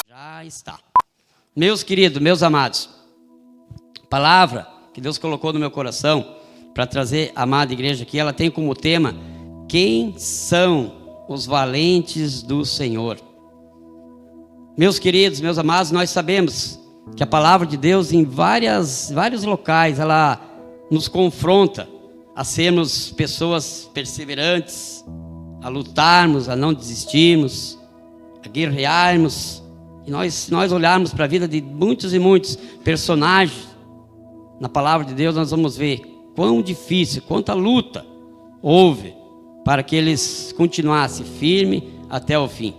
Já está. Meus queridos, meus amados, palavra que Deus colocou no meu coração para trazer a amada igreja aqui, ela tem como tema: quem são os valentes do Senhor? Meus queridos, meus amados, nós sabemos que a palavra de Deus em vários locais, ela nos confronta a sermos pessoas perseverantes, a lutarmos, a não desistirmos, a guerrearmos. E se nós olharmos para a vida de muitos e muitos personagens na palavra de Deus, nós vamos ver quão difícil, quanta luta houve para que eles continuassem firmes até o fim.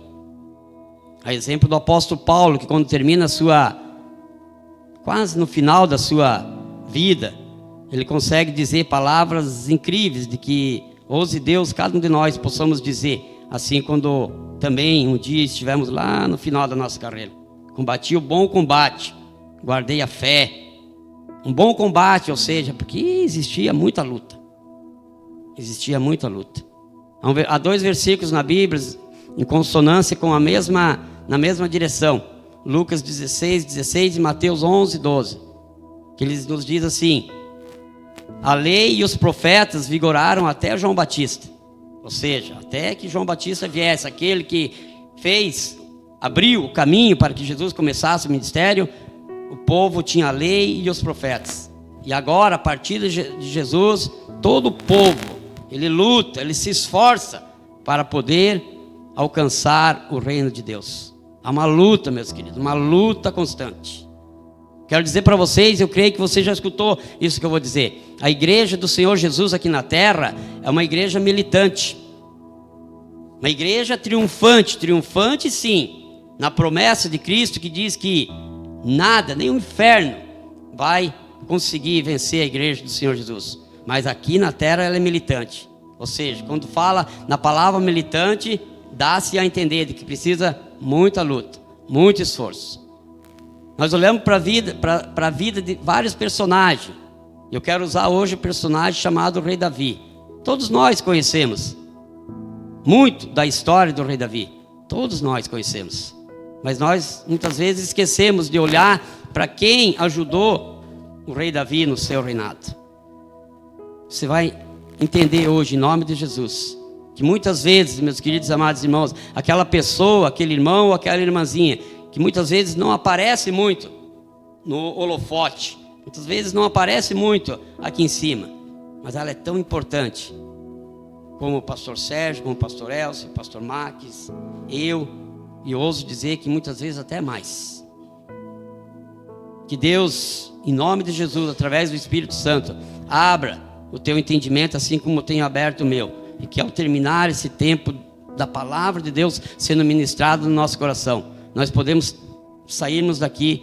A exemplo do apóstolo Paulo, que quando termina quase no final da sua vida, ele consegue dizer palavras incríveis de que ouse Deus, cada um de nós possamos dizer, assim quando também um dia estivemos lá no final da nossa carreira. Combati o bom combate, guardei a fé. Um bom combate, ou seja, porque existia muita luta. Existia muita luta. Há 2 versículos na Bíblia em consonância com na mesma direção. Lucas 16 e Mateus 11:12. Que eles nos diz assim: a lei e os profetas vigoraram até João Batista. Ou seja, até que João Batista viesse, aquele que abriu o caminho para que Jesus começasse o ministério. O povo tinha a lei e os profetas. E agora, a partir de Jesus, todo o povo, ele luta, ele se esforça para poder alcançar o reino de Deus. Há uma luta, meus queridos, uma luta constante. Quero dizer para vocês, eu creio que você já escutou isso que eu vou dizer. A igreja do Senhor Jesus aqui na terra é uma igreja militante. Uma igreja triunfante sim, na promessa de Cristo que diz que nada, nem o inferno vai conseguir vencer a igreja do Senhor Jesus. Mas aqui na terra ela é militante. Ou seja, quando fala na palavra militante, dá-se a entender de que precisa muita luta, muito esforço. Nós olhamos para a vida de vários personagens. Eu quero usar hoje o personagem chamado Rei Davi. Todos nós conhecemos muito da história do Rei Davi. Todos nós conhecemos. Mas nós muitas vezes esquecemos de olhar para quem ajudou o Rei Davi no seu reinado. Você vai entender hoje, em nome de Jesus, que muitas vezes, meus queridos amados irmãos, aquela pessoa, aquele irmão ou aquela irmãzinha, que muitas vezes não aparece muito no holofote, muitas vezes não aparece muito aqui em cima, mas ela é tão importante como o pastor Sérgio, como o pastor Elcio, o pastor Max, eu ouso dizer que muitas vezes até mais. Que Deus, em nome de Jesus, através do Espírito Santo, abra o teu entendimento assim como eu tenho aberto o meu, e que ao terminar esse tempo da palavra de Deus sendo ministrado no nosso coração, nós podemos sairmos daqui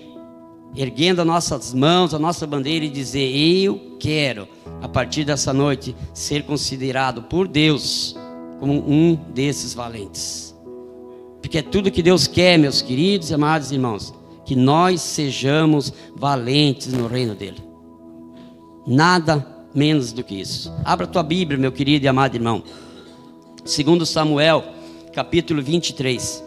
erguendo as nossas mãos, a nossa bandeira e dizer: eu quero, a partir dessa noite, ser considerado por Deus como um desses valentes. Porque é tudo que Deus quer, meus queridos e amados irmãos, que nós sejamos valentes no reino dele. Nada menos do que isso. Abra a tua Bíblia, meu querido e amado irmão. 2 Samuel, capítulo 23.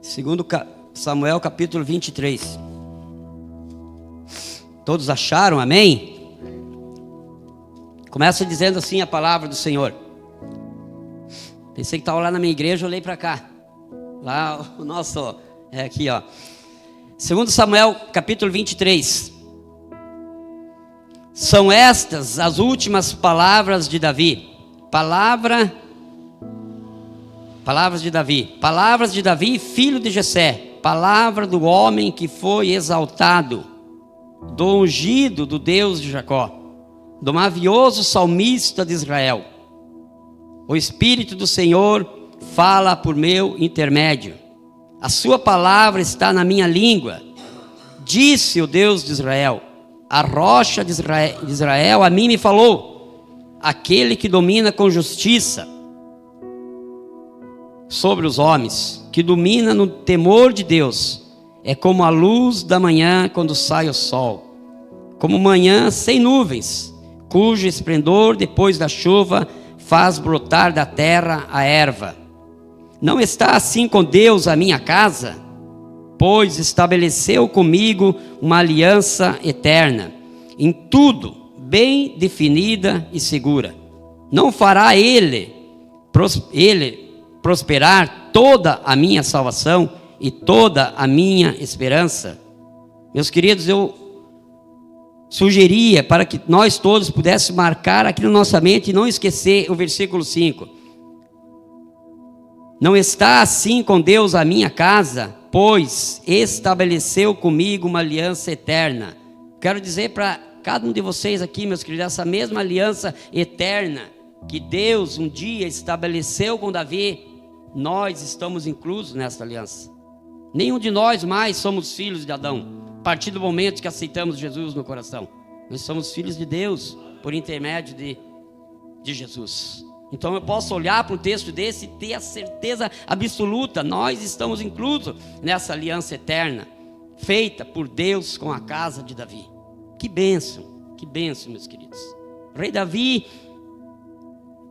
Segundo Samuel, capítulo 23. Todos acharam? Amém? Começa dizendo assim a palavra do Senhor. Pensei que estava lá na minha igreja, olhei para cá. Lá o nosso, aqui ó. 2 Samuel, capítulo 23. São estas as últimas palavras de Davi. Palavras de Davi, filho de Jessé. Palavra do homem que foi exaltado, do ungido do Deus de Jacó, do mavioso salmista de Israel. O Espírito do Senhor fala por meu intermédio. A sua palavra está na minha língua. Disse o Deus de Israel, a rocha de Israel a mim me falou. Aquele que domina com justiça sobre os homens, que domina no temor de Deus, é como a luz da manhã quando sai o sol, como manhã sem nuvens, cujo esplendor depois da chuva faz brotar da terra a erva. Não está assim com Deus a minha casa? Pois estabeleceu comigo uma aliança eterna, em tudo bem definida e segura. Não fará ele prosperar toda a minha salvação e toda a minha esperança? Meus queridos, eu sugeria para que nós todos pudéssemos marcar aqui na nossa mente e não esquecer o versículo 5. Não está assim com Deus a minha casa, pois estabeleceu comigo uma aliança eterna. Quero dizer para cada um de vocês aqui, meus queridos, essa mesma aliança eterna que Deus um dia estabeleceu com Davi, nós estamos inclusos nessa aliança. Nenhum de nós mais somos filhos de Adão, a partir do momento que aceitamos Jesus no coração. Nós somos filhos de Deus por intermédio de Jesus. Então eu posso olhar para um texto desse e ter a certeza absoluta, nós estamos inclusos nessa aliança eterna, feita por Deus com a casa de Davi. Que bênção, meus queridos. O rei Davi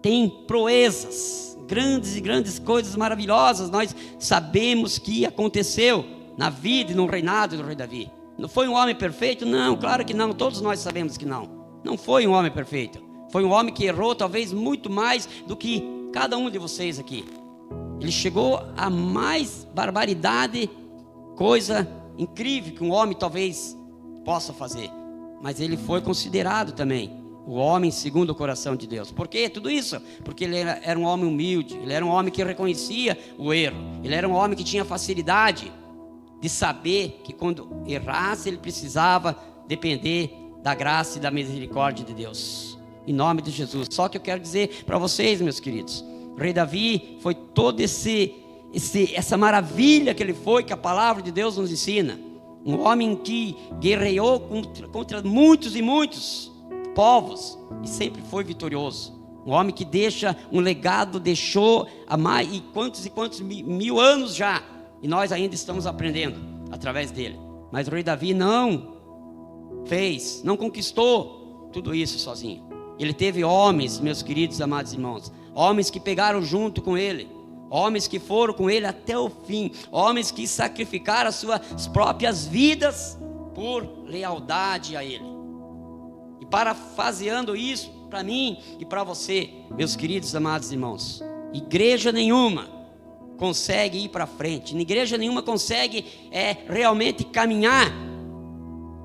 tem proezas, grandes coisas maravilhosas. Nós sabemos que aconteceu na vida e no reinado do rei Davi. Não foi um homem perfeito? Não, claro que não, todos nós sabemos que não. Não foi um homem perfeito. Foi um homem que errou talvez muito mais do que cada um de vocês aqui. Ele chegou a mais barbaridade, coisa incrível que um homem talvez possa fazer. Mas ele foi considerado também o homem segundo o coração de Deus. Por quê? Tudo isso? Porque ele era um homem humilde, ele era um homem que reconhecia o erro, ele era um homem que tinha facilidade de saber que quando errasse ele precisava depender da graça e da misericórdia de Deus, em nome de Jesus. Só que eu quero dizer para vocês, meus queridos, o rei Davi foi todo essa maravilha que ele foi, que a palavra de Deus nos ensina. Um homem que guerreou contra muitos e muitos povos e sempre foi vitorioso. Um homem que deixa um legado, deixou há mais e quantos mil anos já, e nós ainda estamos aprendendo através dele. Mas o rei Davi não conquistou tudo isso sozinho. Ele teve homens, meus queridos amados irmãos, homens que pegaram junto com ele, homens que foram com ele até o fim, homens que sacrificaram as suas próprias vidas por lealdade a ele. E parafaseando isso para mim e para você, meus queridos amados irmãos, igreja nenhuma consegue ir para frente, igreja nenhuma consegue realmente caminhar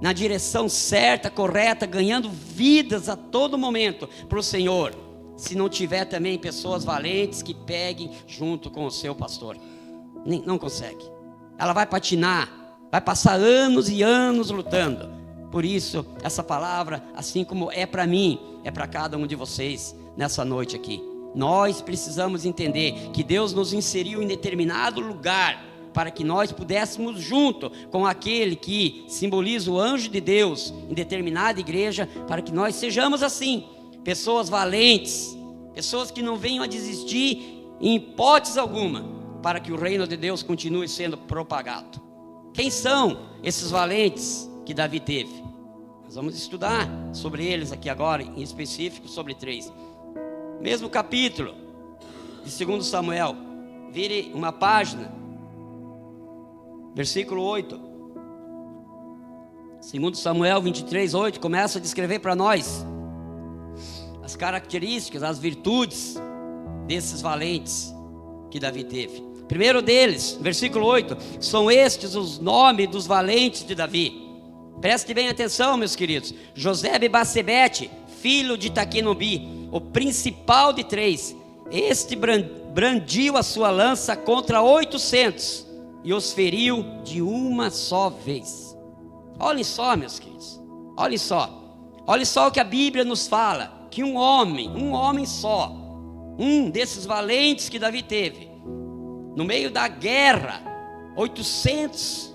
na direção certa, correta, ganhando vidas a todo momento para o Senhor, se não tiver também pessoas valentes que peguem junto com o seu pastor. Não consegue. Ela vai patinar, vai passar anos e anos lutando. Por isso, essa palavra, assim como é para mim, é para cada um de vocês nessa noite aqui. Nós precisamos entender que Deus nos inseriu em determinado lugar para que nós pudéssemos, junto com aquele que simboliza o anjo de Deus em determinada igreja, para que nós sejamos assim, pessoas valentes, pessoas que não venham a desistir em hipótese alguma, para que o reino de Deus continue sendo propagado. Quem são esses valentes que Davi teve? Nós vamos estudar sobre eles aqui agora, em específico sobre 3. Mesmo capítulo de 2 Samuel, vire uma página, versículo 8. 2 Samuel 23, 8, começa a descrever para nós as características, as virtudes desses valentes que Davi teve. Primeiro deles, versículo 8, são estes os nomes dos valentes de Davi. Preste bem atenção, meus queridos. Josebe-Basebete, filho de Taquenobi, o principal de 3. Este brandiu a sua lança contra 800 e os feriu de uma só vez. Olhem só, meus queridos, olhem só o que a Bíblia nos fala, que um homem só, um desses valentes que Davi teve, no meio da guerra, 800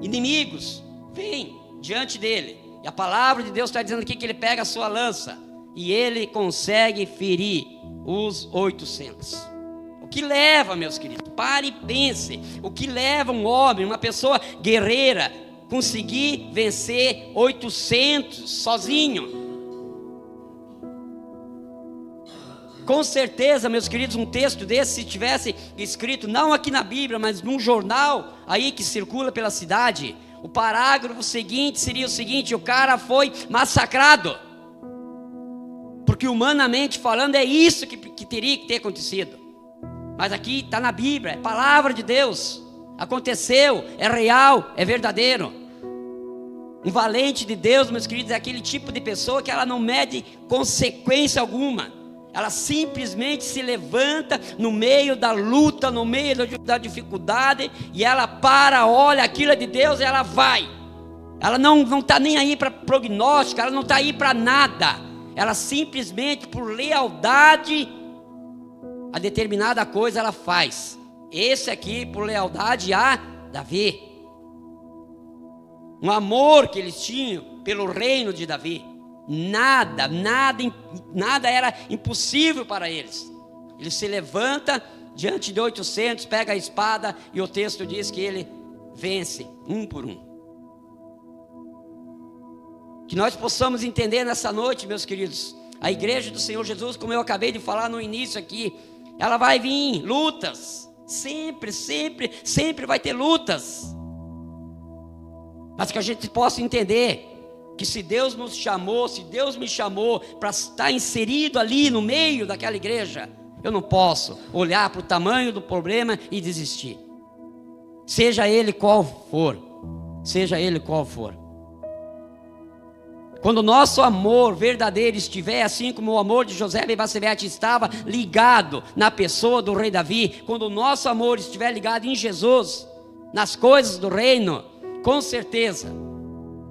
inimigos vêm diante dele, e a palavra de Deus está dizendo aqui que ele pega a sua lança, e ele consegue ferir os 800. O que leva, meus queridos, pare e pense, o que leva um homem, uma pessoa guerreira, conseguir vencer 800 sozinho? Com certeza, meus queridos, um texto desse, se tivesse escrito, não aqui na Bíblia, mas num jornal aí que circula pela cidade, o parágrafo seguinte seria o seguinte: o cara foi massacrado. Porque humanamente falando é isso que teria que ter acontecido. Mas aqui está na Bíblia, é palavra de Deus. Aconteceu, é real, é verdadeiro. Um valente de Deus, meus queridos, é aquele tipo de pessoa que ela não mede consequência alguma. Ela simplesmente se levanta no meio da luta, no meio da dificuldade, e ela olha, aquilo é de Deus e ela vai. Ela não está nem aí para prognóstico, ela não está aí para nada. Ela simplesmente, por lealdade a determinada coisa, ela faz. Esse aqui, por lealdade a Davi. Um amor que eles tinham pelo reino de Davi. Nada era impossível para eles. Ele se levanta diante de 800, pega a espada, e o texto diz que ele vence, um por um. Que nós possamos entender nessa noite, meus queridos, a igreja do Senhor Jesus, como eu acabei de falar no início aqui, ela vai vir lutas, sempre vai ter lutas, mas que a gente possa entender que se Deus nos chamou, se Deus me chamou para estar inserido ali no meio daquela igreja, eu não posso olhar para o tamanho do problema e desistir, seja ele qual for. Quando o nosso amor verdadeiro estiver, assim como o amor de José ben Bassebete estava ligado na pessoa do rei Davi, quando o nosso amor estiver ligado em Jesus, nas coisas do reino, com certeza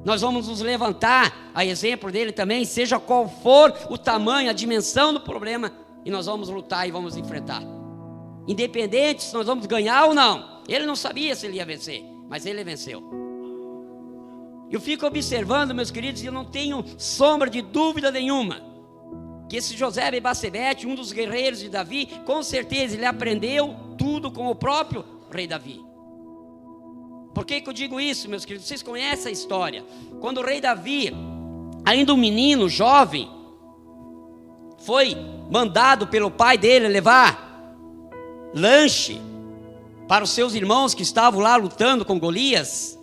nós vamos nos levantar a exemplo dele também, seja qual for o tamanho, a dimensão do problema, e nós vamos lutar e vamos enfrentar, independente se nós vamos ganhar ou não. Ele não sabia se ele ia vencer, mas ele venceu. Eu fico observando, meus queridos, e eu não tenho sombra de dúvida nenhuma que esse José ben Bassebete, um dos guerreiros de Davi, com certeza ele aprendeu tudo com o próprio rei Davi. Por que eu digo isso, meus queridos? Vocês conhecem a história. Quando o rei Davi, ainda um menino, jovem, foi mandado pelo pai dele levar lanche para os seus irmãos que estavam lá lutando com Golias.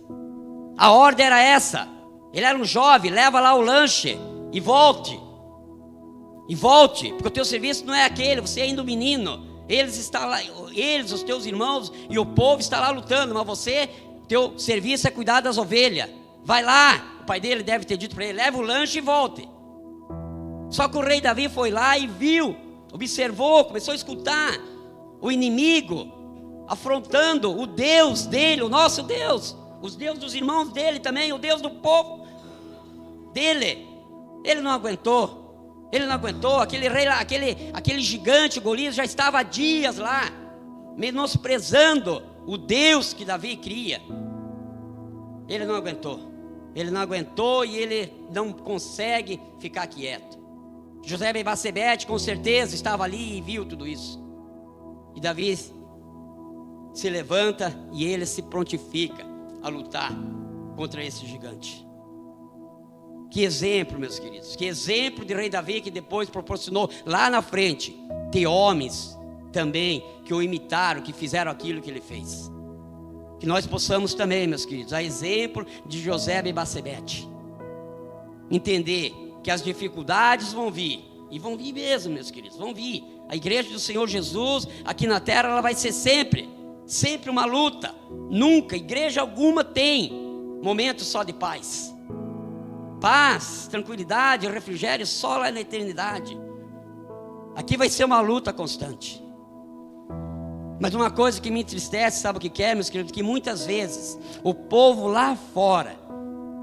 A ordem era essa: ele era um jovem, leva lá o lanche e volte, porque o teu serviço não é aquele, você é ainda um menino. Eles estão lá, os teus irmãos e o povo está lá lutando, mas você, teu serviço é cuidar das ovelhas. Vai lá. O pai dele deve ter dito para ele: leva o lanche e volte. Só que o rei Davi foi lá e viu, observou, começou a escutar o inimigo afrontando o Deus dele, o nosso Deus, os deuses dos irmãos dele também, o Deus do povo dele. Ele não aguentou, aquele rei lá, aquele gigante Golias já estava há dias lá, menosprezando o Deus que Davi cria. Ele não aguentou e ele não consegue ficar quieto. José ben Bassebete com certeza estava ali e viu tudo isso. E Davi se levanta e ele se prontifica a lutar contra esse gigante. Que exemplo, meus queridos, que exemplo de rei Davi, que depois proporcionou lá na frente ter homens também que o imitaram, que fizeram aquilo que ele fez. Que nós possamos também, meus queridos, a exemplo de José ben Bassebete, entender que as dificuldades vão vir, e vão vir mesmo, meus queridos, vão vir. A igreja do Senhor Jesus aqui na terra, ela vai ser sempre uma luta. Nunca, igreja alguma tem momentos só de paz, tranquilidade, refrigério só lá na eternidade. Aqui vai ser uma luta constante. Mas uma coisa que me entristece, sabe o que é, meus queridos? Que muitas vezes o povo lá fora,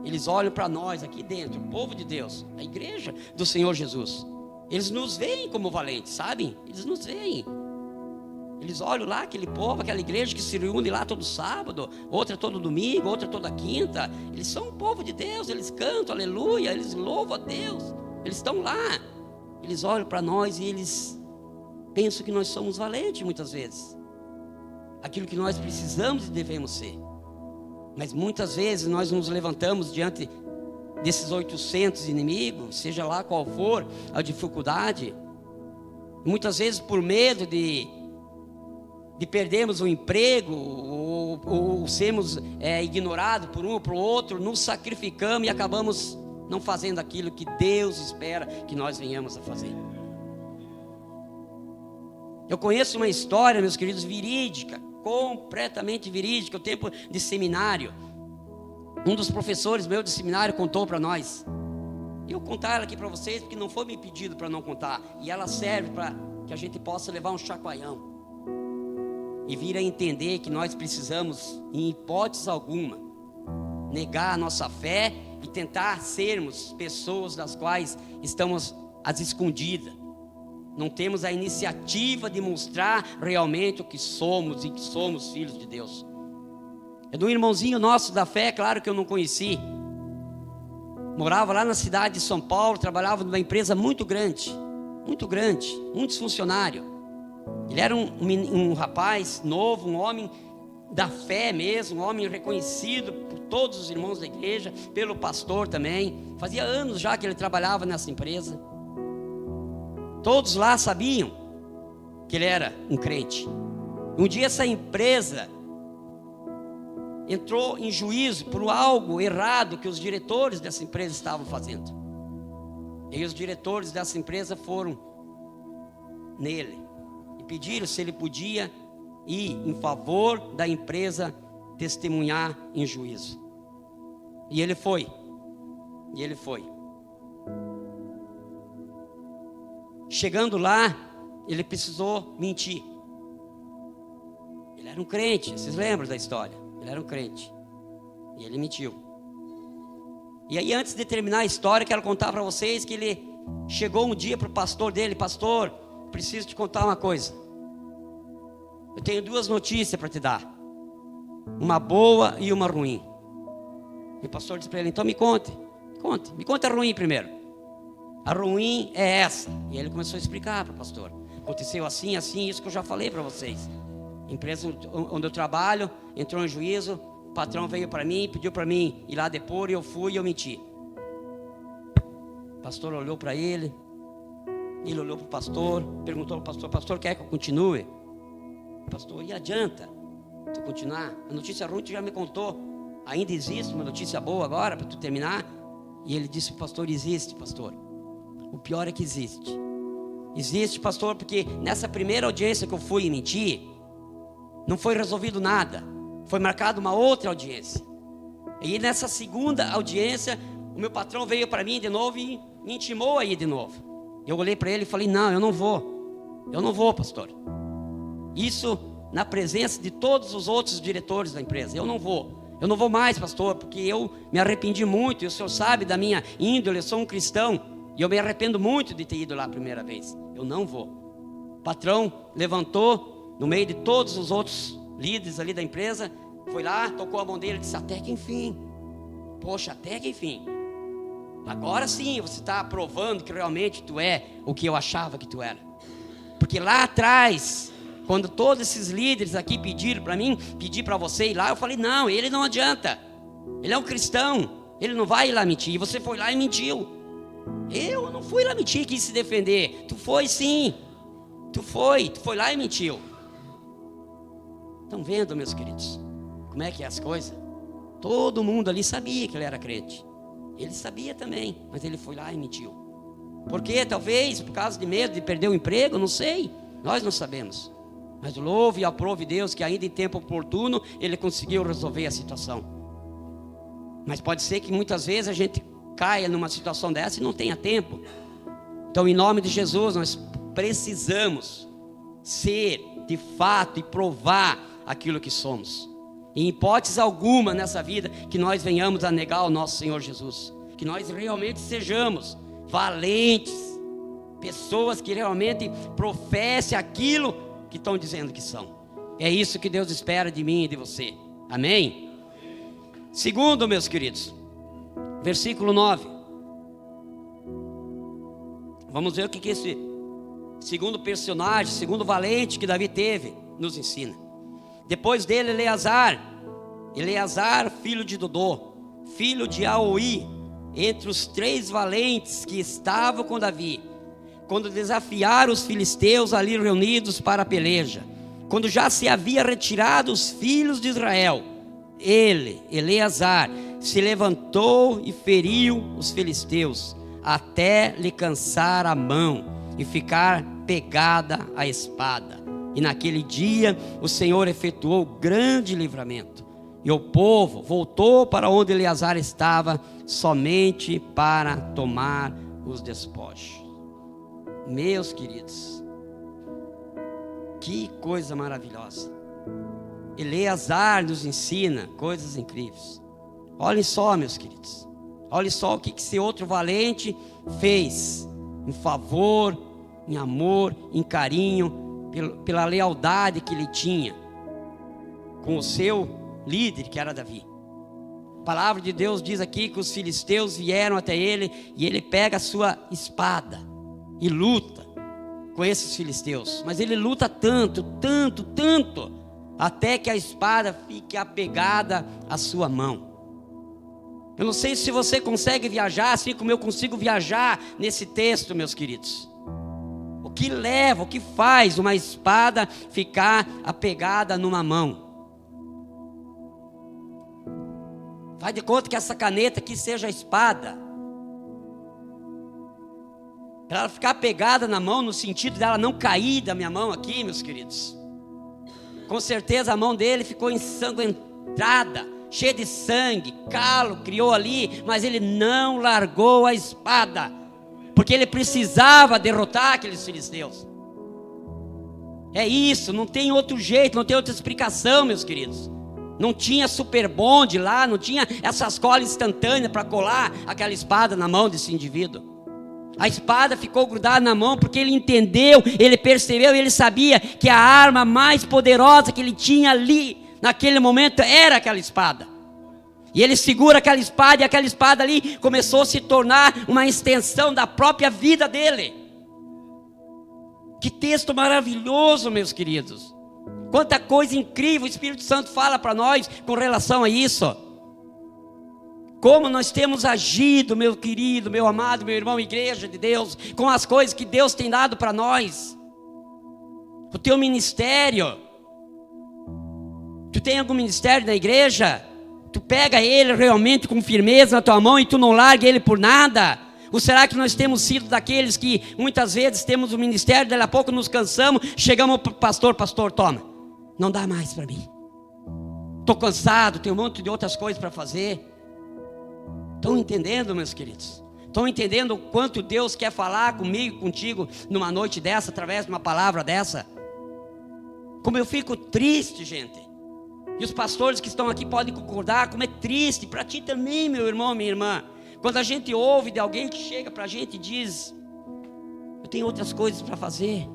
eles olham para nós aqui dentro, o povo de Deus, a igreja do Senhor Jesus, eles nos veem como valentes, sabem? Eles nos veem. Eles olham lá aquele povo, aquela igreja que se reúne lá todo sábado, outra todo domingo, outra toda quinta. Eles são o povo de Deus, eles cantam aleluia, eles louvam a Deus, eles estão lá. Eles olham para nós e eles pensam que nós somos valentes muitas vezes, aquilo que nós precisamos e devemos ser. Mas muitas vezes nós nos levantamos diante desses 800 inimigos, seja lá qual for a dificuldade, Muitas vezes por medo de perdermos o emprego, ou sermos ignorados por um ou por outro, nos sacrificamos e acabamos não fazendo aquilo que Deus espera que nós venhamos a fazer. Eu conheço uma história, meus queridos, verídica, completamente verídica, o tempo de seminário. Um dos professores meu de seminário contou para nós. E eu contar ela aqui para vocês, porque não foi me pedido para não contar. E ela serve para que a gente possa levar um chacoalhão e vir a entender que nós precisamos, em hipótese alguma, negar a nossa fé e tentar sermos pessoas das quais estamos às escondidas. Não temos a iniciativa de mostrar realmente o que somos e que somos filhos de Deus. É de um irmãozinho nosso da fé, claro que eu não conheci. Morava lá na cidade de São Paulo, trabalhava numa empresa muito grande, muitos funcionários. Ele era um rapaz novo, um homem da fé mesmo, um homem reconhecido por todos os irmãos da igreja, pelo pastor também. Fazia anos já que ele trabalhava nessa empresa. Todos lá sabiam que ele era um crente. Um dia essa empresa entrou em juízo por algo errado que os diretores dessa empresa estavam fazendo. E os diretores dessa empresa foram nele e pediram se ele podia ir em favor da empresa testemunhar em juízo. E ele foi. Chegando lá, ele precisou mentir. Ele era um crente, vocês lembram da história? Ele era um crente e ele mentiu. E aí, antes de terminar a história, quero contar para vocês que ele chegou um dia para o pastor dele: pastor, preciso te contar uma coisa. Eu tenho duas notícias para te dar, uma boa e uma ruim. E o pastor disse para ele: então me conte a ruim primeiro. A ruim é essa. E ele começou a explicar para o pastor: aconteceu assim, isso que eu já falei para vocês. A empresa onde eu trabalho entrou em juízo, o patrão veio para mim, pediu para mim ir lá depor, e eu fui e eu menti. O pastor olhou para ele, olhou para o pastor, perguntou ao pastor: pastor, quer que eu continue? Pastor, e adianta tu continuar? A notícia ruim tu já me contou, ainda existe uma notícia boa agora para tu terminar? E ele disse: pastor, existe, pastor. O pior é que existe, pastor, porque nessa primeira audiência que eu fui e menti, não foi resolvido nada, foi marcada uma outra audiência. E nessa segunda audiência, o meu patrão veio para mim de novo e me intimou a ir de novo. Eu olhei para ele e falei: não, eu não vou, pastor. Isso na presença de todos os outros diretores da empresa. Eu não vou mais, pastor, porque eu me arrependi muito, e o senhor sabe da minha índole, eu sou um cristão, e eu me arrependo muito de ter ido lá a primeira vez. Eu não vou. O patrão levantou no meio de todos os outros líderes ali da empresa, foi lá, tocou a mão dele e disse: até que enfim, poxa, até que enfim, agora sim você está provando que realmente tu é o que eu achava que tu era. Porque lá atrás, quando todos esses líderes aqui pediram para mim, pedir para você ir lá, eu falei: não, ele não adianta, ele é um cristão, ele não vai ir lá mentir. E você foi lá e mentiu. Eu não fui lá mentir, quis se defender. Tu foi sim, tu foi lá e mentiu. Estão vendo, meus queridos, como é que é as coisas? Todo mundo ali sabia que ele era crente. Ele sabia também, mas ele foi lá e mentiu. Por quê? Talvez por causa de medo de perder o emprego, não sei. Nós não sabemos. Mas louve e aprove Deus que ainda em tempo oportuno ele conseguiu resolver a situação. Mas pode ser que muitas vezes a gente caia numa situação dessa e não tenha tempo. Então, em nome de Jesus, nós precisamos ser de fato e provar aquilo que somos. Em hipótese alguma nessa vida que nós venhamos a negar o nosso Senhor Jesus. Que nós realmente sejamos valentes, pessoas que realmente professem aquilo que estão dizendo que são. É isso que Deus espera de mim e de você. Amém? Segundo, meus queridos, versículo 9. Vamos ver o que esse segundo personagem, segundo valente que Davi teve, nos ensina. Depois dele, Eleazar, filho de Dodô, filho de Aoi, entre os 3 valentes que estavam com Davi, quando desafiaram os filisteus ali reunidos para a peleja, quando já se havia retirado os filhos de Israel, ele, Eleazar, se levantou e feriu os filisteus, até lhe cansar a mão e ficar pegada a espada. E naquele dia o Senhor efetuou grande livramento, e o povo voltou para onde Eleazar estava, somente para tomar os despojos. Meus queridos, que coisa maravilhosa. Eleazar nos ensina coisas incríveis. Olhem só, meus queridos, olhem só o que esse outro valente fez em favor, em amor, em carinho, pela lealdade que ele tinha com o seu líder, que era Davi. A palavra de Deus diz aqui que os filisteus vieram até ele, e ele pega a sua espada e luta com esses filisteus. Mas ele luta tanto, até que a espada fique apegada à sua mão. Eu não sei se você consegue viajar assim como eu consigo viajar nesse texto, meus queridos. O que leva, o que faz uma espada ficar apegada numa mão? Faz de conta que essa caneta aqui seja a espada. Para ela ficar pegada na mão, no sentido dela não cair da minha mão aqui, meus queridos. Com certeza a mão dele ficou ensanguentada, cheia de sangue, calo criou ali, mas ele não largou a espada, porque ele precisava derrotar aqueles filisteus. É isso, não tem outro jeito, não tem outra explicação, meus queridos. Não tinha super bonde lá, não tinha essas colas instantâneas para colar aquela espada na mão desse indivíduo. A espada ficou grudada na mão porque ele entendeu, ele percebeu, ele sabia que a arma mais poderosa que ele tinha ali, naquele momento, era aquela espada. E ele segura aquela espada, e aquela espada ali começou a se tornar uma extensão da própria vida dele. Que texto maravilhoso, meus queridos. Quanta coisa incrível o Espírito Santo fala para nós com relação a isso. Como nós temos agido, meu querido, meu amado, meu irmão, igreja de Deus, com as coisas que Deus tem dado para nós. O teu ministério. Tu tem algum ministério na igreja? Tu pega ele realmente com firmeza na tua mão e tu não larga ele por nada? Ou será que nós temos sido daqueles que muitas vezes temos o ministério, daqui a pouco nos cansamos, chegamos para o pastor, toma, não dá mais para mim. Estou cansado, tenho um monte de outras coisas para fazer. Estão entendendo, meus queridos? Estão entendendo o quanto Deus quer falar comigo, contigo, numa noite dessa, através de uma palavra dessa? Como eu fico triste, gente. E os pastores que estão aqui podem concordar, como é triste, para ti também, meu irmão, minha irmã. Quando a gente ouve de alguém que chega para a gente e diz: eu tenho outras coisas para fazer.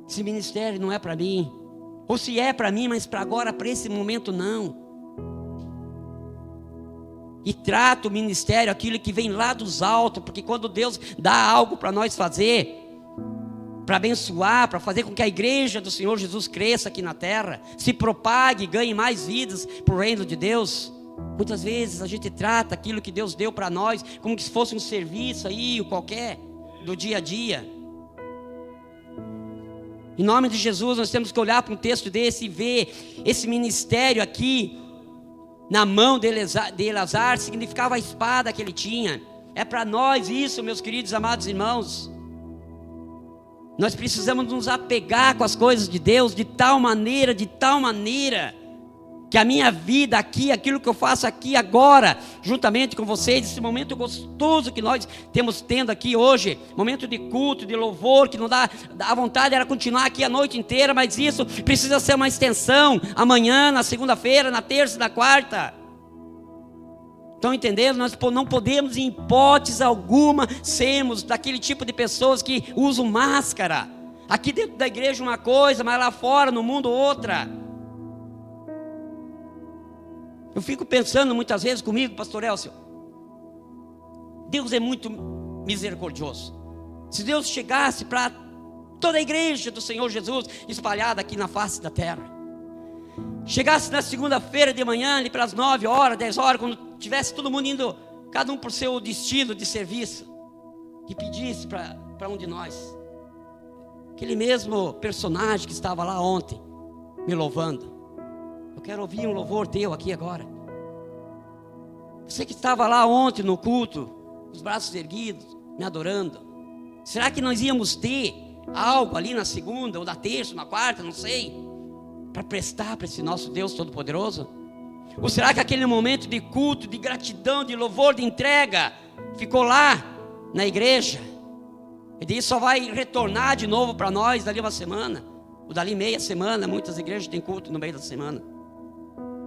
Esse ministério não é para mim. Ou se é para mim, mas para agora, para esse momento não. E trata o ministério, aquilo que vem lá dos altos, porque quando Deus dá algo para nós fazer, para abençoar, para fazer com que a igreja do Senhor Jesus cresça aqui na terra, se propague, ganhe mais vidas para o reino de Deus, muitas vezes a gente trata aquilo que Deus deu para nós como se fosse um serviço aí, qualquer, do dia a dia. Em nome de Jesus, nós temos que olhar para um texto desse e ver esse ministério aqui na mão de Eleazar, significava a espada que ele tinha. É para nós isso, meus queridos amados irmãos. Nós precisamos nos apegar com as coisas de Deus de tal maneira, que a minha vida aqui, aquilo que eu faço aqui agora, juntamente com vocês, esse momento gostoso que nós temos tendo aqui hoje, momento de culto, de louvor, que não dá a vontade era continuar aqui a noite inteira, mas isso precisa ser uma extensão, amanhã, na segunda-feira, na terça, na quarta. Estão entendendo? Nós não podemos em hipótese alguma sermos daquele tipo de pessoas que usam máscara. Aqui dentro da igreja uma coisa, mas lá fora no mundo outra. Eu fico pensando muitas vezes comigo, pastor Elcio, Deus é muito misericordioso. Se Deus chegasse para toda a igreja do Senhor Jesus espalhada aqui na face da terra, chegasse na segunda-feira de manhã, ali pelas 9 horas, 10 horas, quando tivesse todo mundo indo, cada um por seu destino de serviço, que pedisse para um de nós, aquele mesmo personagem que estava lá ontem, me louvando, eu quero ouvir um louvor teu aqui agora. Você que estava lá ontem no culto, os braços erguidos, me adorando, será que nós íamos ter algo ali na segunda, ou na terça, ou na quarta, não sei, para prestar para esse nosso Deus Todo-Poderoso? Ou será que aquele momento de culto, de gratidão, de louvor, de entrega, ficou lá na igreja, e daí só vai retornar de novo para nós dali uma semana, ou dali meia semana? Muitas igrejas têm culto no meio da semana.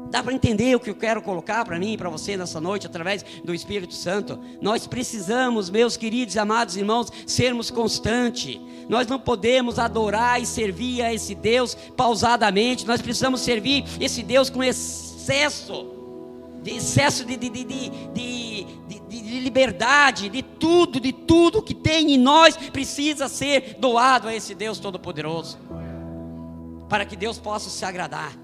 Dá para entender o que eu quero colocar para mim e para você nessa noite, através do Espírito Santo? Nós precisamos, meus queridos e amados irmãos, sermos constantes. Nós não podemos adorar e servir a esse Deus pausadamente. Nós precisamos servir esse Deus com excesso de liberdade, de tudo que tem em nós precisa ser doado a esse Deus Todo-Poderoso, para que Deus possa se agradar,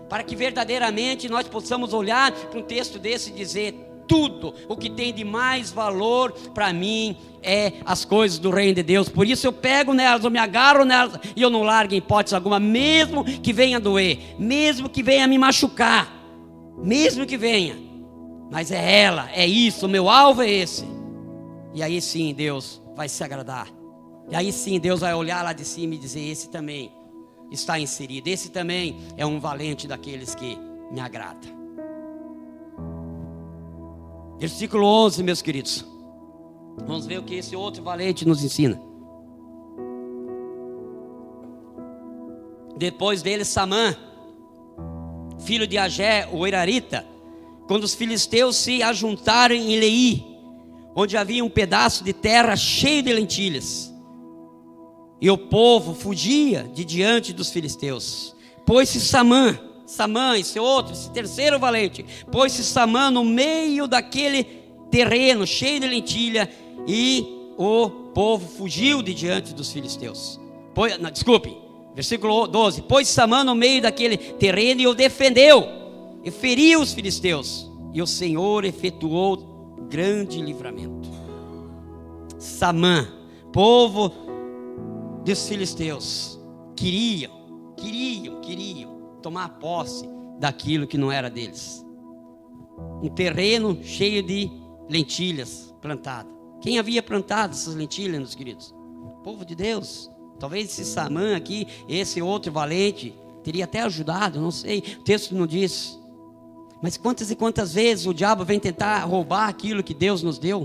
para que verdadeiramente nós possamos olhar para um texto desse e dizer: tudo o que tem de mais valor para mim é as coisas do reino de Deus. Por isso eu pego nelas, eu me agarro nelas, e eu não largo em hipótese alguma, mesmo que venha doer, mesmo que venha me machucar, mesmo que venha, mas é ela, é isso, o meu alvo é esse. E aí sim Deus vai se agradar, e aí sim Deus vai olhar lá de cima e dizer: esse também está inserido, esse também é um valente daqueles que me agrada. Versículo 11, meus queridos, vamos ver o que esse outro valente nos ensina. Depois dele, Samã, filho de Agé, o Erarita, quando os filisteus se ajuntaram em Leí, onde havia um pedaço de terra cheio de lentilhas, e o povo fugia de diante dos filisteus, pôs-se Samã, esse terceiro valente, pôs-se Samã no meio daquele terreno cheio de lentilha, e o povo fugiu de diante dos filisteus. Versículo 12, pôs Samã no meio daquele terreno e o defendeu, e feriu os filisteus, e o Senhor efetuou grande livramento. Samã, povo dos filisteus, queriam tomar posse daquilo que não era deles. Um terreno cheio de lentilhas plantado. Quem havia plantado essas lentilhas, meus queridos? O povo de Deus. Talvez esse Samã aqui, esse outro valente, teria até ajudado, não sei, o texto não diz. Mas quantas e quantas vezes o diabo vem tentar roubar aquilo que Deus nos deu?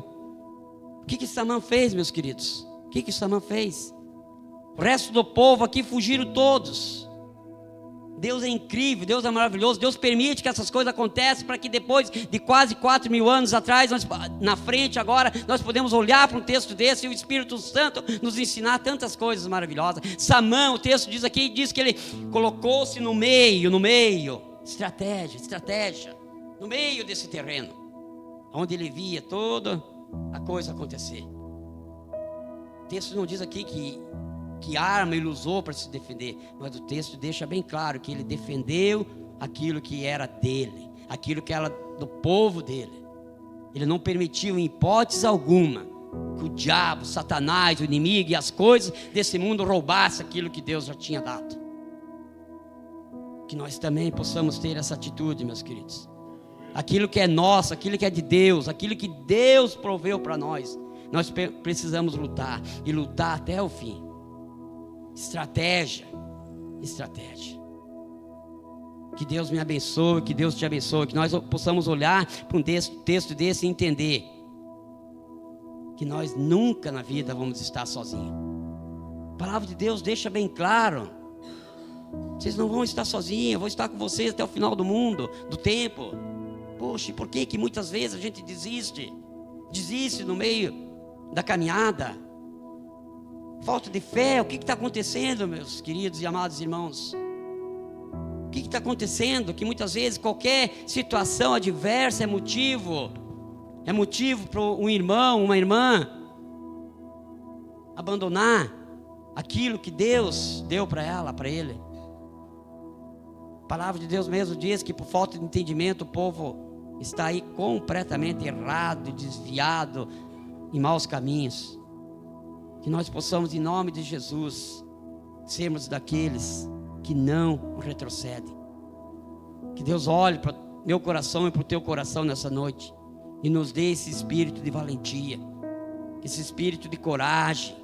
O que Samã fez, meus queridos? O que Samã fez? O resto do povo aqui fugiram todos. Deus é incrível, Deus é maravilhoso. Deus permite que essas coisas aconteçam, para que depois de quase 4.000 anos atrás, na frente agora, nós podemos olhar para um texto desse e o Espírito Santo nos ensinar tantas coisas maravilhosas. Samã, o texto diz aqui, diz que ele colocou-se no meio, estratégia, no meio desse terreno, onde ele via toda a coisa acontecer. O texto não diz aqui que arma ele usou para se defender, mas o texto deixa bem claro que ele defendeu aquilo que era dele, aquilo que era do povo dele. Ele não permitiu em hipótese alguma que o diabo, Satanás, o inimigo e as coisas desse mundo roubassem aquilo que Deus já tinha dado. Que nós também possamos ter essa atitude, meus queridos. Aquilo que é nosso, aquilo que é de Deus, aquilo que Deus proveu para nós, nós precisamos lutar, e lutar até o fim. Estratégia. Que Deus me abençoe, que Deus te abençoe, que nós possamos olhar para um texto desse e entender que nós nunca na vida vamos estar sozinhos. A palavra de Deus deixa bem claro: vocês não vão estar sozinhos, eu vou estar com vocês até o final do mundo, do tempo. Poxa, e por que muitas vezes a gente desiste no meio da caminhada? Falta de fé. O que está acontecendo, meus queridos e amados irmãos? O que está acontecendo? Que muitas vezes qualquer situação adversa é motivo para um irmão, uma irmã abandonar aquilo que Deus deu para ela, para ele. A palavra de Deus mesmo diz que por falta de entendimento o povo está aí completamente errado, desviado, em maus caminhos. Que nós possamos, em nome de Jesus, sermos daqueles que não retrocedem. Que Deus olhe para o meu coração e para o teu coração nessa noite e nos dê esse espírito de valentia, esse espírito de coragem,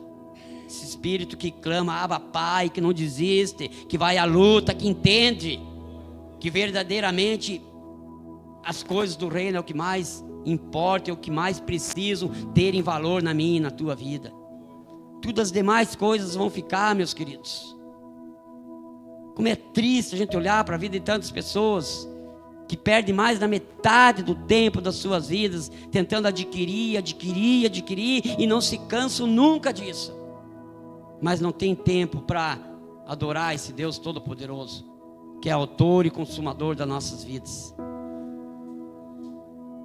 esse espírito que clama, Abba Pai, que não desiste, que vai à luta, que entende que verdadeiramente as coisas do reino é o que mais importa, é o que mais precisam ter em valor na minha e na tua vida. Todas as demais coisas vão ficar, meus queridos. Como é triste a gente olhar para a vida de tantas pessoas que perdem mais da metade do tempo das suas vidas tentando adquirir e não se cansam nunca disso. Mas não tem tempo para adorar esse Deus Todo-Poderoso, que é autor e consumador das nossas vidas.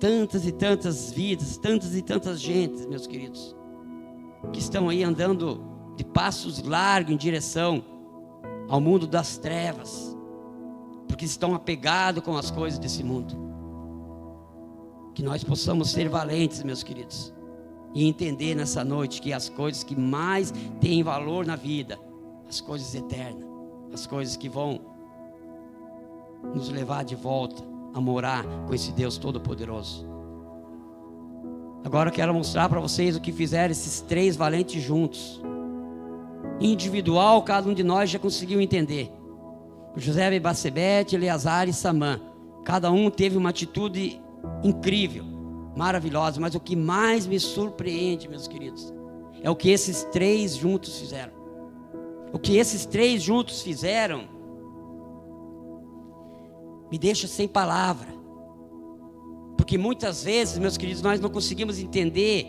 Tantas e tantas vidas, tantas e tantas gentes, meus queridos, que estão aí andando de passos largos em direção ao mundo das trevas, porque estão apegados com as coisas desse mundo. Que nós possamos ser valentes, meus queridos, e entender nessa noite que as coisas que mais têm valor na vida, as coisas eternas, as coisas que vão nos levar de volta a morar com esse Deus Todo-Poderoso. Agora eu quero mostrar para vocês o que fizeram esses três valentes juntos. Individual, cada um de nós já conseguiu entender. José, Batsebete, Eleazar e Samã, cada um teve uma atitude incrível, maravilhosa, mas o que mais me surpreende, meus queridos, é o que esses três juntos fizeram. O que esses três juntos fizeram me deixa sem palavra, porque muitas vezes, meus queridos, nós não conseguimos entender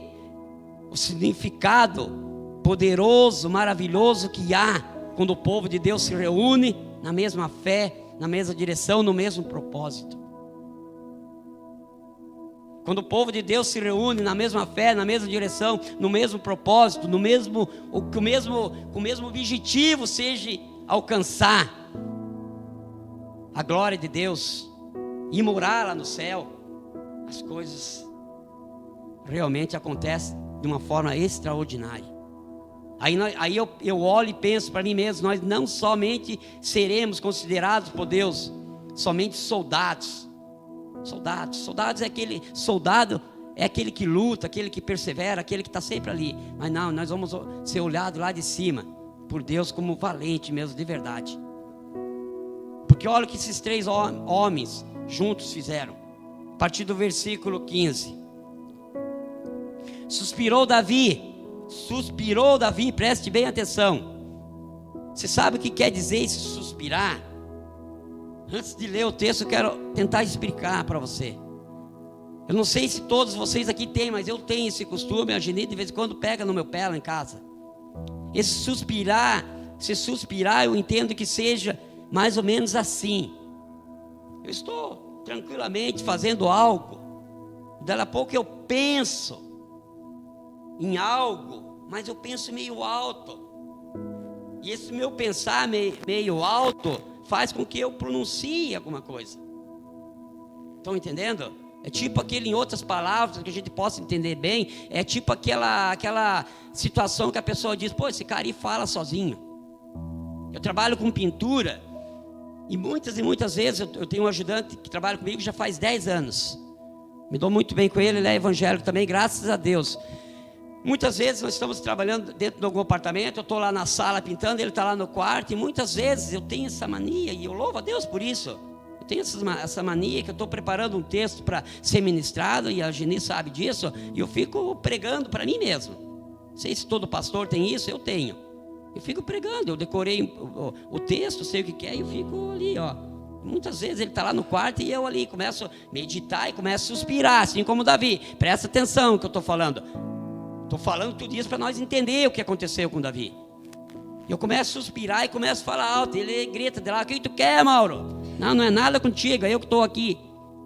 o significado poderoso, maravilhoso que há quando o povo de Deus se reúne na mesma fé, na mesma direção, no mesmo propósito. Quando o povo de Deus se reúne na mesma fé, na mesma direção, no mesmo propósito, o mesmo objetivo seja alcançar a glória de Deus e morar lá no céu, as coisas realmente acontecem de uma forma extraordinária. Aí eu olho e penso para mim mesmo, nós não somente seremos considerados por Deus somente soldados. Soldados é aquele soldado, é aquele que luta, aquele que persevera, aquele que está sempre ali. Mas não, nós vamos ser olhados lá de cima por Deus como valente mesmo, de verdade. Porque olha o que esses três homens juntos fizeram. A partir do versículo 15. Suspirou Davi, preste bem atenção. Você sabe o que quer dizer esse suspirar? Antes de ler o texto, eu quero tentar explicar para você. Eu não sei se todos vocês aqui têm, mas eu tenho esse costume. A Geni de vez em quando pega no meu pé lá em casa. Esse suspirar, se suspirar, eu entendo que seja mais ou menos assim. Eu estou tranquilamente fazendo algo, daqui a pouco eu penso em algo, mas eu penso meio alto. E esse meu pensar meio alto faz com que eu pronuncie alguma coisa. Estão entendendo? É tipo aquele, em outras palavras, que a gente possa entender bem, é tipo aquela situação que a pessoa diz, pô, esse cara aí fala sozinho. Eu trabalho com pintura, e muitas vezes eu tenho um ajudante que trabalha comigo já faz 10 anos. Me dou muito bem com ele é evangélico também, graças a Deus. Muitas vezes nós estamos trabalhando dentro de algum apartamento, eu estou lá na sala pintando, ele está lá no quarto, e muitas vezes eu tenho essa mania, e eu louvo a Deus por isso. Eu tenho essa mania que eu estou preparando um texto para ser ministrado, e a Geni sabe disso, e eu fico pregando para mim mesmo. Não sei se todo pastor tem isso, eu tenho. Eu fico pregando, eu decorei o texto, sei o que é, e eu fico ali, ó. Muitas vezes ele está lá no quarto e eu ali começo a meditar e começo a suspirar, assim como Davi. Presta atenção no que eu estou falando. Estou falando tudo isso para nós entender o que aconteceu com Davi. Eu começo a suspirar e começo a falar alto. Ele grita de lá, o que tu quer, Mauro? Não é nada contigo, é eu que estou aqui.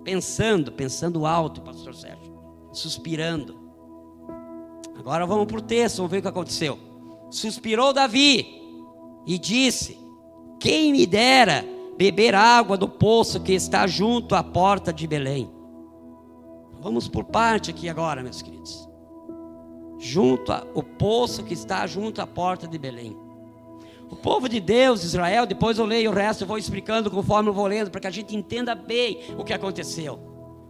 Pensando alto, pastor Sérgio. Suspirando. Agora vamos para o texto, vamos ver o que aconteceu. Suspirou Davi e disse, quem me dera beber água do poço que está junto à porta de Belém. Vamos por parte aqui agora, meus queridos. junto ao poço que está junto à porta de Belém. O povo de Deus, Israel, depois eu leio o resto, eu vou explicando conforme eu vou lendo, para que a gente entenda bem o que aconteceu.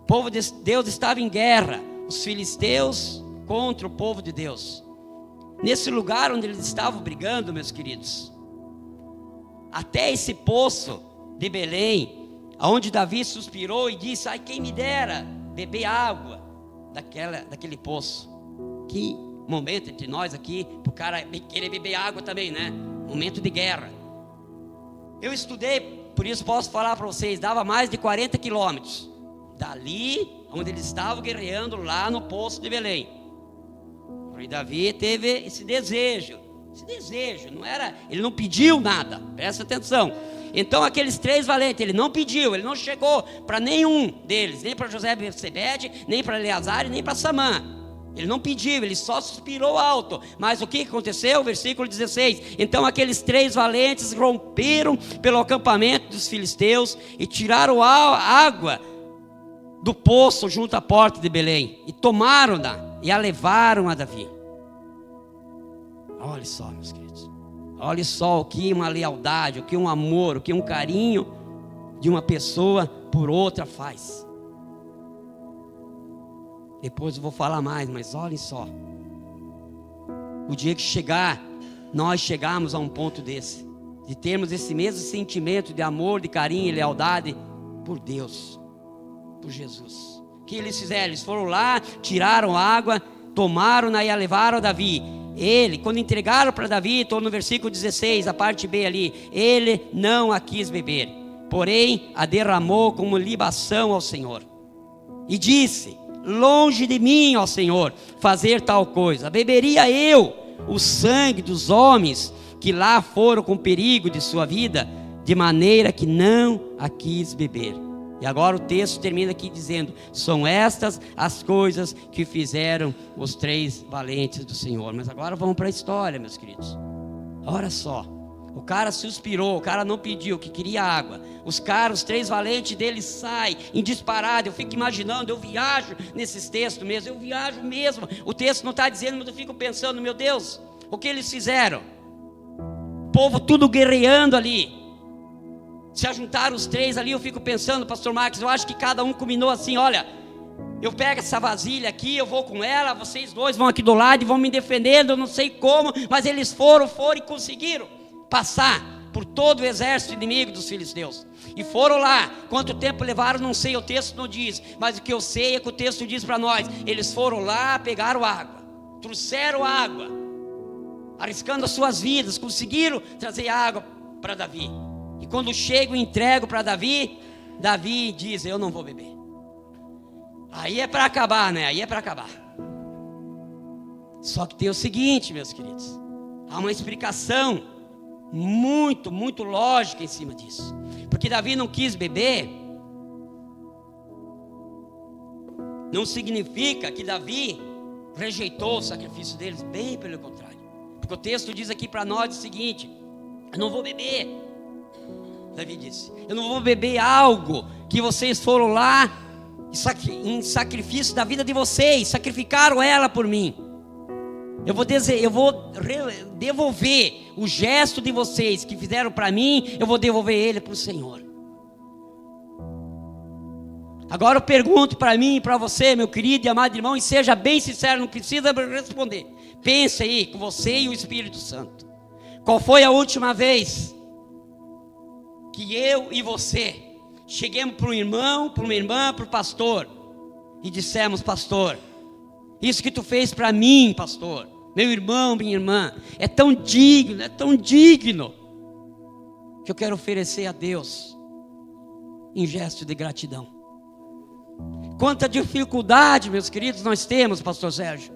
O povo de Deus estava em guerra, os filisteus contra o povo de Deus. Nesse lugar onde eles estavam brigando, meus queridos, até esse poço de Belém, onde Davi suspirou e disse: ai, quem me dera beber água daquele poço. Que momento entre nós aqui, para o cara querer beber água também, né? Momento de guerra. Eu estudei, por isso posso falar para vocês, dava mais de 40 quilômetros dali, onde eles estavam guerreando, lá no poço de Belém. O rei Davi teve esse desejo, não era, ele não pediu nada, presta atenção. Então aqueles 3 valentes, ele não pediu, ele não chegou para nenhum deles, nem para José Betsebede, nem para Eleazar e nem para Samã. Ele não pediu, ele só suspirou alto. Mas o que aconteceu? Versículo 16: então aqueles 3 valentes romperam pelo acampamento dos filisteus e tiraram a água do poço junto à porta de Belém, e tomaram-na e a levaram a Davi. Olha só, meus queridos, olha só o que uma lealdade, o que um amor, o que um carinho de uma pessoa por outra faz. Depois eu vou falar mais, mas olhem só. O dia que nós chegarmos a um ponto desse, de termos esse mesmo sentimento de amor, de carinho e lealdade por Deus, por Jesus. O que eles fizeram? Eles foram lá, tiraram água, tomaram-na e a levaram a Davi. Ele, quando entregaram para Davi, estou no versículo 16, a parte B ali, ele não a quis beber, porém a derramou como libação ao Senhor. E disse: longe de mim, ó Senhor, fazer tal coisa. Beberia eu o sangue dos homens que lá foram com perigo de sua vida, de maneira que não a quis beber. E agora o texto termina aqui dizendo: são estas as coisas que fizeram os 3 valentes do Senhor. Mas agora vamos para a história, meus queridos. Olha só, o cara suspirou, o cara não pediu, que queria água. Os 3 valentes dele saem em disparada. Eu fico imaginando, eu viajo nesses textos mesmo, eu viajo mesmo. O texto não está dizendo, mas eu fico pensando: meu Deus, o que eles fizeram? O povo tudo guerreando ali. Se ajuntaram os 3 ali, eu fico pensando, pastor Marcos, eu acho que cada um combinou assim: olha, eu pego essa vasilha aqui, eu vou com ela, vocês 2 vão aqui do lado e vão me defendendo, eu não sei como, mas eles foram e conseguiram passar por todo o exército inimigo dos filisteus. E foram lá. Quanto tempo levaram, não sei, o texto não diz, mas o que eu sei é que o texto diz para nós: eles foram lá, pegaram água, trouxeram água, arriscando as suas vidas, conseguiram trazer água para Davi. E quando chego e entrego para Davi, Davi diz: eu não vou beber. Aí é para acabar, né? Aí é para acabar. Só que tem o seguinte, meus queridos, há uma explicação muito, muito lógica em cima disso. Porque Davi não quis beber, não significa que Davi rejeitou o sacrifício deles, bem pelo contrário. Porque o texto diz aqui para nós o seguinte: eu não vou beber. Davi disse: eu não vou beber algo que vocês foram lá em sacrifício da vida de vocês, sacrificaram ela por mim. Eu vou devolver o gesto de vocês que fizeram para mim, eu vou devolver ele para o Senhor. Agora eu pergunto para mim e para você, meu querido e amado irmão, e seja bem sincero, não precisa responder. Pense aí com você e o Espírito Santo: qual foi a última vez que eu e você cheguemos para um irmão, para uma irmã, para o pastor e dissemos: pastor, isso que tu fez para mim, pastor, meu irmão, minha irmã, é tão digno, que eu quero oferecer a Deus em gesto de gratidão. Quanta dificuldade, meus queridos, nós temos, pastor Sérgio,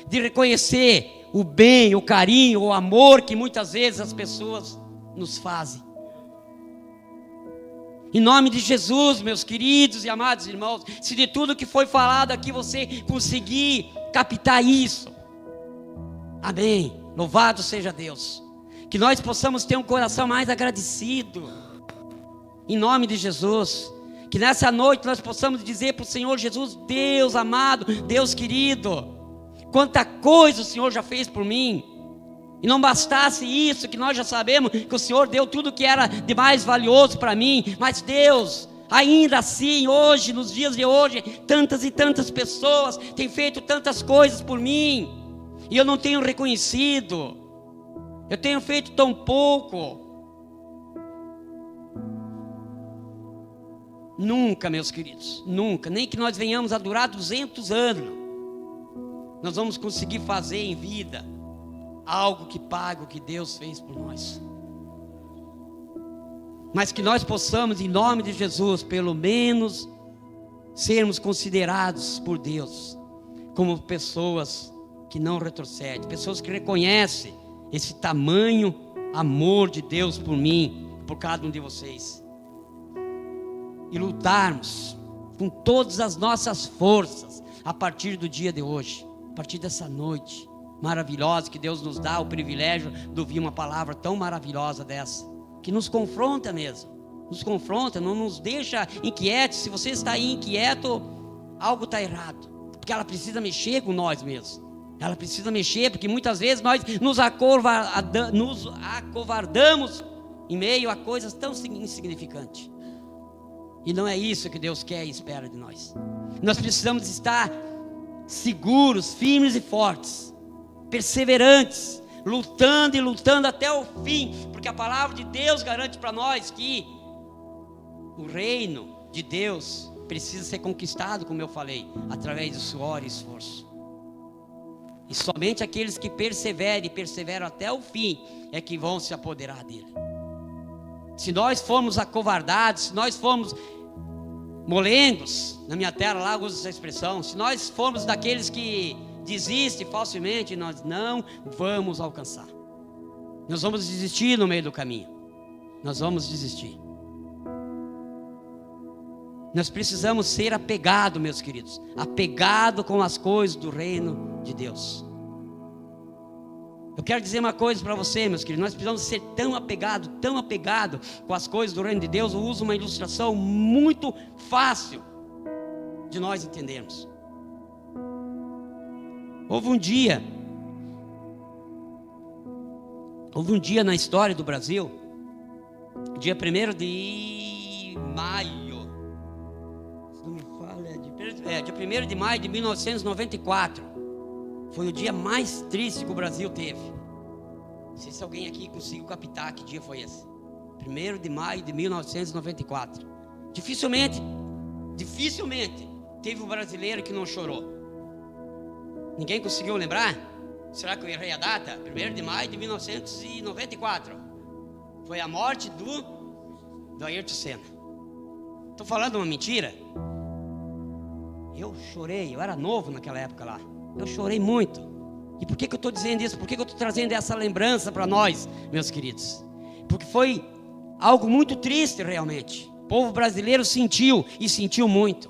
de reconhecer o bem, o carinho, o amor que muitas vezes as pessoas nos fazem. Em nome de Jesus, meus queridos e amados irmãos, se de tudo que foi falado aqui você conseguir captar isso, amém, louvado seja Deus. Que nós possamos ter um coração mais agradecido, em nome de Jesus. Que nessa noite nós possamos dizer para o Senhor Jesus: Deus amado, Deus querido, Quanta coisa o Senhor já fez por mim. E não bastasse isso, que nós já sabemos que o Senhor deu tudo que era de mais valioso para mim. Mas Deus, ainda assim, hoje, nos dias de hoje, tantas e tantas pessoas têm feito tantas coisas por mim. E eu não tenho reconhecido. Eu tenho feito tão pouco. Nunca, meus queridos, nunca, nem que nós venhamos a durar 200 anos, nós vamos conseguir fazer em vida algo que pague o que Deus fez por nós. Mas que nós possamos, em nome de Jesus, pelo menos sermos considerados por Deus como pessoas que não retrocedem, pessoas que reconhecem esse tamanho amor de Deus por mim, por cada um de vocês. E lutarmos com todas as nossas forças a partir do dia de hoje, a partir dessa noite maravilhosa que Deus nos dá o privilégio de ouvir uma palavra tão maravilhosa dessa, que nos confronta mesmo, nos confronta, não nos deixa inquietos. Se você está aí inquieto, algo está errado, porque ela precisa mexer com nós mesmos. Ela precisa mexer, porque muitas vezes nós nos acovardamos em meio a coisas tão insignificantes. E não é isso que Deus quer e espera de nós. Nós precisamos estar seguros, firmes e fortes, perseverantes, lutando e lutando até o fim, porque a palavra de Deus garante para nós que o reino de Deus precisa ser conquistado, como eu falei, através do suor e esforço. E somente aqueles que perseveram e perseveram até o fim é que vão se apoderar dele. Se nós formos acovardados, se nós formos molengos, na minha terra lá uso essa expressão, se nós formos daqueles que desistem facilmente, nós não vamos alcançar. Nós vamos desistir no meio do caminho. Nós vamos desistir. Nós precisamos ser apegados, meus queridos, apegados com as coisas do reino de Deus. Eu quero dizer uma coisa para você, meus queridos, nós precisamos ser tão apegados com as coisas do reino de Deus. Eu uso uma ilustração muito fácil de nós entendermos. Houve um dia na história do Brasil, dia 1º de maio, se não me falha, dia 1º de maio de 1994, foi o dia mais triste que o Brasil teve. Não sei se alguém aqui conseguiu captar que dia foi esse. 1º de maio de 1994. Dificilmente teve um brasileiro que não chorou. Ninguém conseguiu lembrar? Será que eu errei a data? 1º de maio de 1994. Foi a morte do Ayrton Senna. Estou falando uma mentira? Eu chorei, eu era novo naquela época lá. Eu chorei muito. E por que eu estou dizendo isso? Por que eu estou trazendo essa lembrança para nós, meus queridos? Porque foi algo muito triste realmente. O povo brasileiro sentiu, e sentiu muito.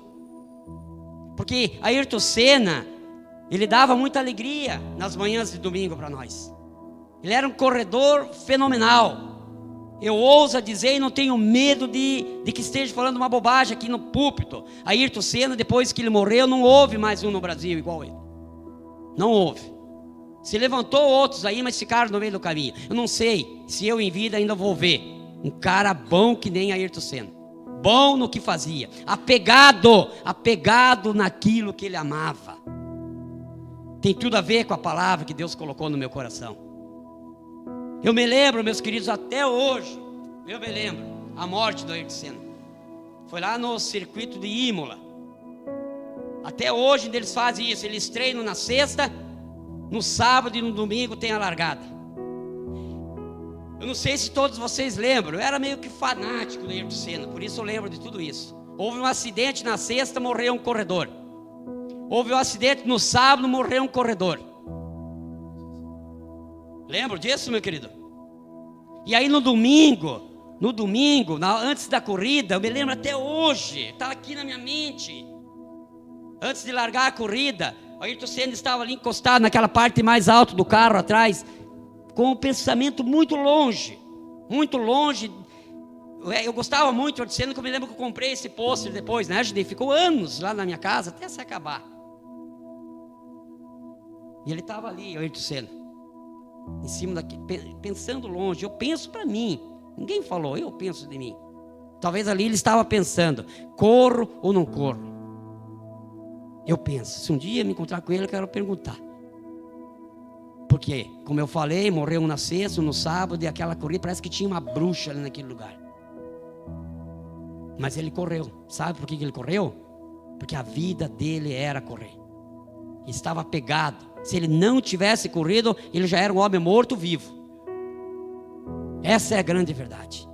Porque Ayrton Senna, ele dava muita alegria nas manhãs de domingo para nós. Ele era um corredor fenomenal. Eu ouso dizer e não tenho medo de que esteja falando uma bobagem aqui no púlpito. Ayrton Senna, depois que ele morreu, não houve mais um no Brasil igual ele. Não houve. Se levantou outros aí, mas ficaram no meio do caminho. Eu não sei se eu em vida ainda vou ver um cara bom que nem Ayrton Senna. Bom no que fazia. Apegado naquilo que ele amava. Tem tudo a ver com a palavra que Deus colocou no meu coração. Eu me lembro, meus queridos, até hoje, eu me lembro, a morte do Ayrton Senna. Foi lá no circuito de Imola. Até hoje eles fazem isso, eles treinam na sexta, no sábado e no domingo tem a largada. Eu não sei se todos vocês lembram, eu era meio que fanático do Ayrton Senna, por isso eu lembro de tudo isso. Houve um acidente na sexta, morreu um corredor. Houve um acidente no sábado, morreu um corredor. Lembro disso, meu querido? E aí no domingo, antes da corrida, eu me lembro até hoje, está aqui na minha mente. Antes de largar a corrida, o Ayrton Senna estava ali encostado naquela parte mais alta do carro atrás, com um pensamento muito longe. Eu gostava muito do Ayrton Senna, que eu me lembro que eu comprei esse pôster depois, né? Ficou anos lá na minha casa até se acabar. E ele estava ali, o Ayrton Senna, em cima daqui, pensando longe. Eu penso para mim. Ninguém falou, eu penso de mim. Talvez ali ele estava pensando, corro ou não corro? Eu penso, se um dia me encontrar com ele, eu quero perguntar. Porque, como eu falei, morreu um na sexta, um no sábado, e aquela corrida, parece que tinha uma bruxa ali naquele lugar. Mas ele correu. Sabe por que ele correu? Porque a vida dele era correr. Estava pegado. Se ele não tivesse corrido, ele já era um homem morto-vivo. Essa é a grande verdade.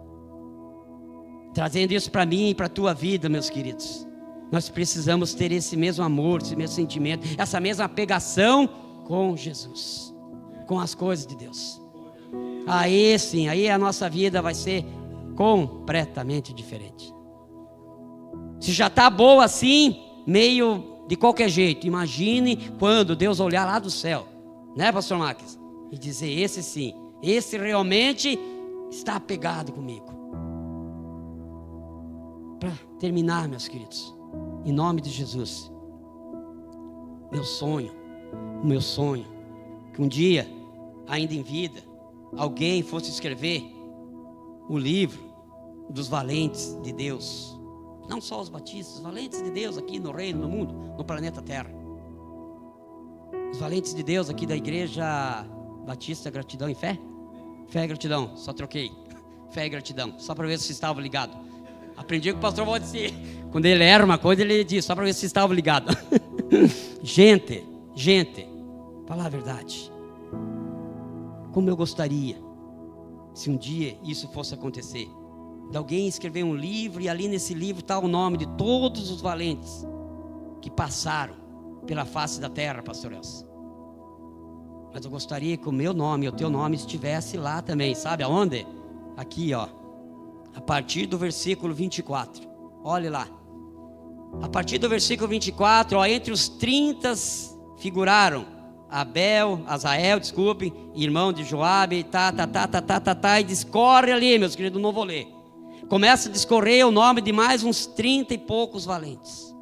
Trazendo isso para mim e para a tua vida, meus queridos. Nós precisamos ter esse mesmo amor, esse mesmo sentimento, essa mesma pegação com Jesus, com as coisas de Deus. Aí sim, aí a nossa vida vai ser completamente diferente. Se já está boa assim, meio de qualquer jeito, imagine quando Deus olhar lá do céu, né, pastor Marques? E dizer, esse sim, esse realmente está apegado comigo. Para terminar, meus queridos, em nome de Jesus, meu sonho, que um dia, ainda em vida, alguém fosse escrever o livro dos valentes de Deus. Não só os batistas, os valentes de Deus aqui no reino, no mundo, no planeta Terra. Os valentes de Deus aqui da igreja Batista, Gratidão e Fé. Fé e Gratidão, só troquei. Fé e Gratidão, só para ver se estavam ligados. Aprendi com o pastor Valdeci. Quando ele era uma coisa, ele disse, só para ver se estavam ligados. Gente, falar a verdade. Como eu gostaria, se um dia isso fosse acontecer, de alguém escrever um livro e ali nesse livro está o nome de todos os valentes que passaram pela face da terra, pastor Elcio. Mas eu gostaria que o meu nome, o teu nome estivesse lá também, sabe aonde? Aqui, ó, a partir do versículo 24, olhe lá. A partir do versículo 24, ó, entre os 30 figuraram Azael, irmão de Joabe, e discorre ali, meus queridos, não vou ler. Começa a discorrer o nome de mais uns 30 e poucos valentes.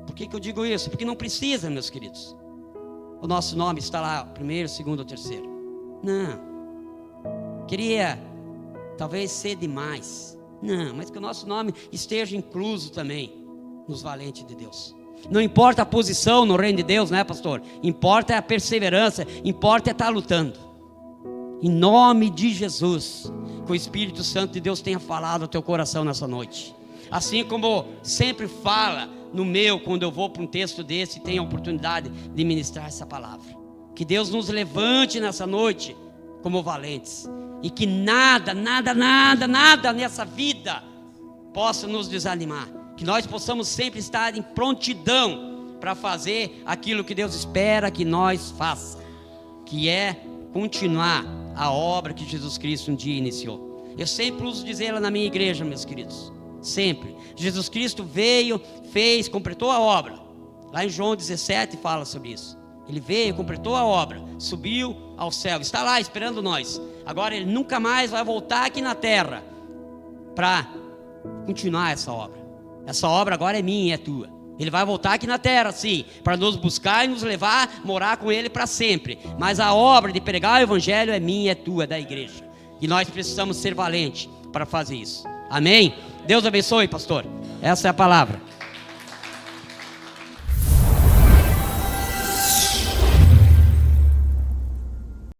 Por que eu digo isso? Porque não precisa, meus queridos. O nosso nome está lá, primeiro, segundo ou terceiro. Não. Queria, talvez, ser demais. Não, mas que o nosso nome esteja incluso também nos valentes de Deus. Não importa a posição no reino de Deus, né, pastor? Importa a perseverança, importa estar lutando. Em nome de Jesus, que o Espírito Santo de Deus tenha falado ao teu coração nessa noite. Assim como sempre fala no meu, quando eu vou para um texto desse e tenho a oportunidade de ministrar essa palavra. Que Deus nos levante nessa noite como valentes. E que nada nessa vida possa nos desanimar. Que nós possamos sempre estar em prontidão para fazer aquilo que Deus espera que nós façamos, que é continuar a obra que Jesus Cristo um dia iniciou. Eu sempre uso dizer lá na minha igreja, meus queridos, sempre, Jesus Cristo veio, fez, completou a obra. Lá em João 17 fala sobre isso. Ele veio, completou a obra, subiu ao céu, está lá esperando nós. Agora ele nunca mais vai voltar aqui na terra para continuar essa obra. Essa obra agora é minha e é tua. Ele vai voltar aqui na terra, sim, para nos buscar e nos levar, morar com ele para sempre. Mas a obra de pregar o evangelho é minha e é tua, da igreja. E nós precisamos ser valentes para fazer isso. Amém? Deus abençoe, pastor. Essa é a palavra.